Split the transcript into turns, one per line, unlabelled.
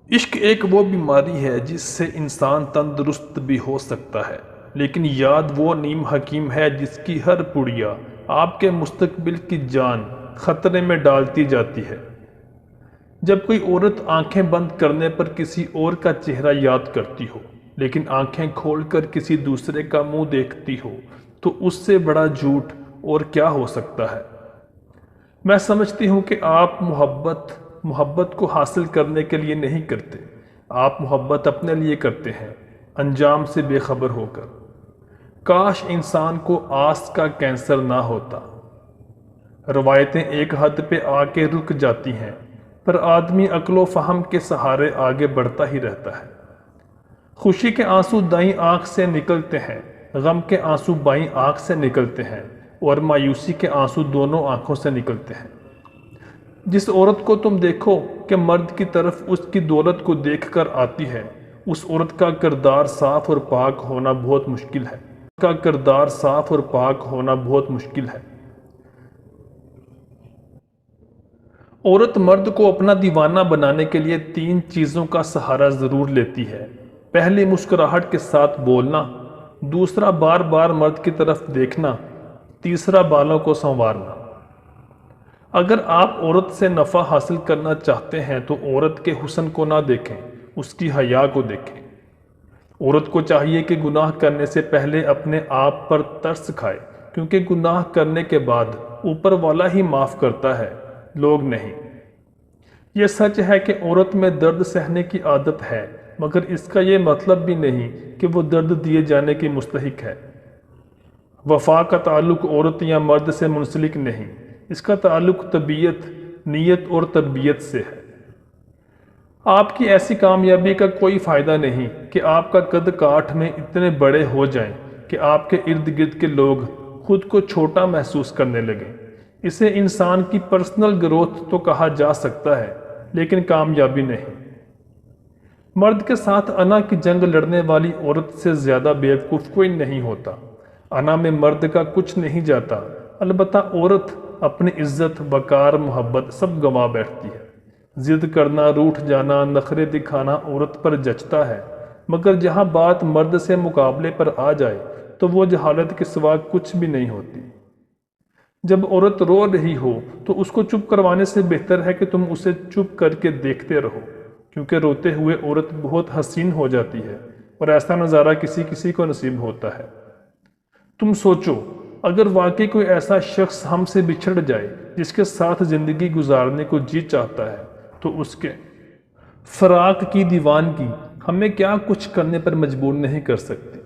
عشق ایک وہ بیماری ہے جس سے انسان تندرست بھی ہو سکتا ہے، لیکن یاد وہ نیم حکیم ہے جس کی ہر پڑیا آپ کے مستقبل کی جان خطرے میں ڈالتی جاتی ہے۔ جب کوئی عورت آنکھیں بند کرنے پر کسی اور کا چہرہ یاد کرتی ہو، لیکن آنکھیں کھول کر کسی دوسرے کا منہ دیکھتی ہو، تو اس سے بڑا جھوٹ اور کیا ہو سکتا ہے؟ میں سمجھتی ہوں کہ آپ محبت کو حاصل کرنے کے لیے نہیں کرتے، آپ محبت اپنے لیے کرتے ہیں، انجام سے بے خبر ہو کر۔ کاش انسان کو آس کا کینسر نہ ہوتا۔ روایتیں ایک حد پہ آ کے رک جاتی ہیں، پر آدمی عقل و فہم کے سہارے آگے بڑھتا ہی رہتا ہے۔ خوشی کے آنسو دائیں آنکھ سے نکلتے ہیں، غم کے آنسو بائیں آنکھ سے نکلتے ہیں، اور مایوسی کے آنسو دونوں آنکھوں سے نکلتے ہیں۔ جس عورت کو تم دیکھو کہ مرد کی طرف اس کی دولت کو دیکھ کر آتی ہے، اس عورت کا کردار صاف اور پاک ہونا بہت مشکل ہے۔ عورت مرد کو اپنا دیوانہ بنانے کے لیے 3 چیزوں کا سہارا ضرور لیتی ہے۔ پہلی، مسکراہٹ کے ساتھ بولنا، دوسرا، بار بار مرد کی طرف دیکھنا، تیسرا، بالوں کو سنوارنا۔ اگر آپ عورت سے نفع حاصل کرنا چاہتے ہیں تو عورت کے حسن کو نہ دیکھیں، اس کی حیا کو دیکھیں۔ عورت کو چاہیے کہ گناہ کرنے سے پہلے اپنے آپ پر ترس کھائے، کیونکہ گناہ کرنے کے بعد اوپر والا ہی معاف کرتا ہے، لوگ نہیں۔ یہ سچ ہے کہ عورت میں درد سہنے کی عادت ہے، مگر اس کا یہ مطلب بھی نہیں کہ وہ درد دیے جانے کی مستحق ہے۔ وفا کا تعلق عورت یا مرد سے منسلک نہیں، اس کا تعلق طبیعت، نیت اور تربیت سے ہے۔ آپ کی ایسی کامیابی کا کوئی فائدہ نہیں کہ آپ کا قد کاٹھ میں اتنے بڑے ہو جائیں کہ آپ کے ارد گرد کے لوگ خود کو چھوٹا محسوس کرنے لگیں۔ اسے انسان کی پرسنل گروتھ تو کہا جا سکتا ہے، لیکن کامیابی نہیں۔ مرد کے ساتھ انا کی جنگ لڑنے والی عورت سے زیادہ بیوقوف کوئی نہیں ہوتا۔ انا میں مرد کا کچھ نہیں جاتا، البتہ عورت اپنی عزت، وقار، محبت سب گنوا بیٹھتی ہے۔ ضد کرنا، روٹھ جانا، نخرے دکھانا عورت پر جچتا ہے، مگر جہاں بات مرد سے مقابلے پر آ جائے تو وہ جہالت کے سوا کچھ بھی نہیں ہوتی۔ جب عورت رو رہی ہو تو اس کو چپ کروانے سے بہتر ہے کہ تم اسے چپ کر کے دیکھتے رہو، کیونکہ روتے ہوئے عورت بہت حسین ہو جاتی ہے، اور ایسا نظارہ کسی کو نصیب ہوتا ہے۔ تم سوچو، اگر واقعی کوئی ایسا شخص ہم سے بچھڑ جائے جس کے ساتھ زندگی گزارنے کو جی چاہتا ہے، تو اس کے فراق کی دیوانگی ہمیں کیا کچھ کرنے پر مجبور نہیں کر سکتی۔